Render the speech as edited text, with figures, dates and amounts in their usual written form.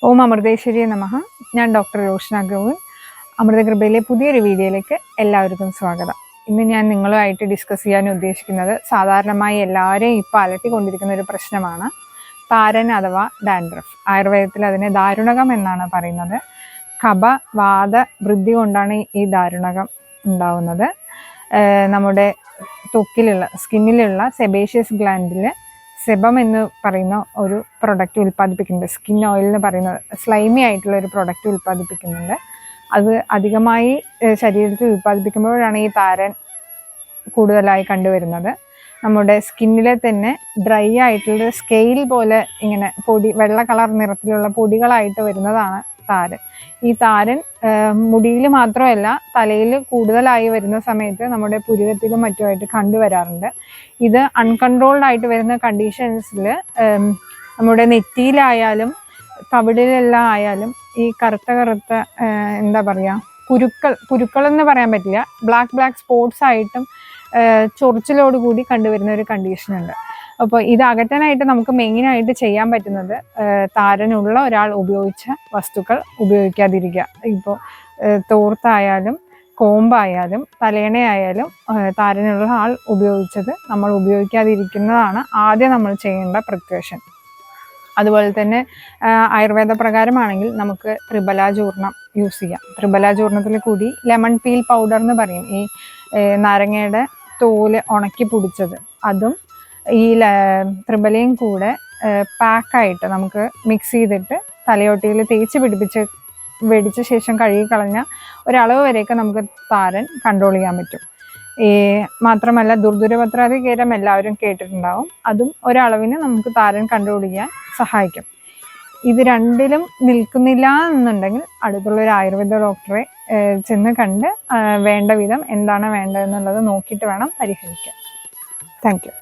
ഓം അമൃതേശ്വരിയെ നമഃ. ഞാൻ ഡോക്ടർ റോഷന ഗോവിൻ. അമൃതകൃപയിലെ പുതിയൊരു വീഡിയോയിലേക്ക് എല്ലാവർക്കും സ്വാഗതം. ഇന്ന് ഞാൻ നിങ്ങളുമായിട്ട് ഡിസ്കസ് ചെയ്യാൻ ഉദ്ദേശിക്കുന്നത് സാധാരണമായി എല്ലാവരെയും ഇപ്പോൾ അലട്ടിക്കൊണ്ടിരിക്കുന്ന ഒരു പ്രശ്നമാണ് താരൻ അഥവാ ഡാൻഡ്രഫ്. ആയുർവേദത്തിൽ അതിനെ ദാരുണകം എന്നാണ് പറയുന്നത്. കഫ വാത വൃദ്ധി കൊണ്ടാണ് ഈ ദാരുണകം ഉണ്ടാവുന്നത്. നമ്മുടെ ത്വക്കിലുള്ള സ്കിന്നിലുള്ള സെബേഷ്യസ് ഗ്ലാൻഡിൽ സെബം എന്ന് പറയുന്ന ഒരു പ്രൊഡക്റ്റ് ഉൽപ്പാദിപ്പിക്കുന്നുണ്ട്. സ്കിൻ ഓയിൽ എന്ന് പറയുന്നത് സ്ലൈമി ആയിട്ടുള്ള ഒരു പ്രൊഡക്റ്റ് ഉൽപ്പാദിപ്പിക്കുന്നുണ്ട്. അത് അധികമായി ശരീരത്തിൽ ഉൽപ്പാദിപ്പിക്കുമ്പോഴാണ് ഈ താരൻ കൂടുതലായി കണ്ടുവരുന്നത്. നമ്മുടെ സ്കിന്നിലെ തന്നെ ഡ്രൈ ആയിട്ടുള്ള സ്കെയിൽ പോലെ ഇങ്ങനെ വെള്ള കളർ നിറത്തിലുള്ള പൊടികളായിട്ട് വരുന്നതാണ് താരൻ. ഈ താരൻ മുടിയിൽ മാത്രമല്ല തലയിൽ കൂടുതലായി വരുന്ന സമയത്ത് നമ്മുടെ പുരുകത്തിലും മറ്റുമായിട്ട് കണ്ടുവരാറുണ്ട്. ഇത് അൺകൺട്രോൾഡ് ആയിട്ട് വരുന്ന കണ്ടീഷൻസിൽ നമ്മുടെ നെറ്റിയിലായാലും കവിടിലെല്ലാം ആയാലും ഈ കറുത്ത എന്താ പറയുക കുരുക്കൾ എന്ന് പറയാൻ പറ്റില്ല, ബ്ലാക്ക് സ്പോട്ട്സ് ആയിട്ടും ചൊറിച്ചിലോട് കൂടി കണ്ടുവരുന്ന ഒരു കണ്ടീഷനുണ്ട്. അപ്പോൾ ഇത് അകറ്റാനായിട്ട് നമുക്ക് മെയിനായിട്ട് ചെയ്യാൻ പറ്റുന്നത് താരനുള്ള ഒരാൾ ഉപയോഗിച്ച വസ്തുക്കൾ ഉപയോഗിക്കാതിരിക്കുക. ഇപ്പോൾ തോർത്തായാലും കോമ്പായാലും തലേണയായാലും താരനുള്ള ആൾ ഉപയോഗിച്ചത് നമ്മൾ ഉപയോഗിക്കാതിരിക്കുന്നതാണ് ആദ്യം നമ്മൾ ചെയ്യേണ്ട പ്രിക്കോഷൻ. അതുപോലെ തന്നെ ആയുർവേദ പ്രകാരമാണെങ്കിൽ നമുക്ക് ത്രിബല ചൂർണം യൂസ് ചെയ്യാം. ത്രിബല ചൂർണത്തിൽ കൂടി ലെമൺ പീൽ പൗഡർ എന്ന് പറയും, ഈ നാരങ്ങയുടെ തോല് ഉണക്കി പൊടിച്ചത്, അതും ഈ ത്രിബലയും കൂടെ പാക്കായിട്ട് നമുക്ക് മിക്സ് ചെയ്തിട്ട് തലയോട്ടിയിൽ തേച്ച് വെടിച്ച ശേഷം കഴുകി കളഞ്ഞ ഒരളവ് വരെയൊക്കെ നമുക്ക് താരൻ കൺട്രോൾ ചെയ്യാൻ പറ്റും. മാത്രമല്ല ദുർദുരപത്രാതികേരം എല്ലാവരും കേട്ടിട്ടുണ്ടാവും, അതും ഒരളവിന് നമുക്ക് താരൻ കൺട്രോൾ ചെയ്യാൻ സഹായിക്കും. ഇത് രണ്ടിലും നിൽക്കുന്നില്ല എന്നുണ്ടെങ്കിൽ അടുത്തുള്ള ഒരു ആയുർവേദ ഡോക്ടറെ ചെന്ന് കണ്ട് വേണ്ട വിധം എന്താണ് വേണ്ടതെന്നുള്ളത് നോക്കിയിട്ട് വേണം പരിഹരിക്കാൻ. Thank you.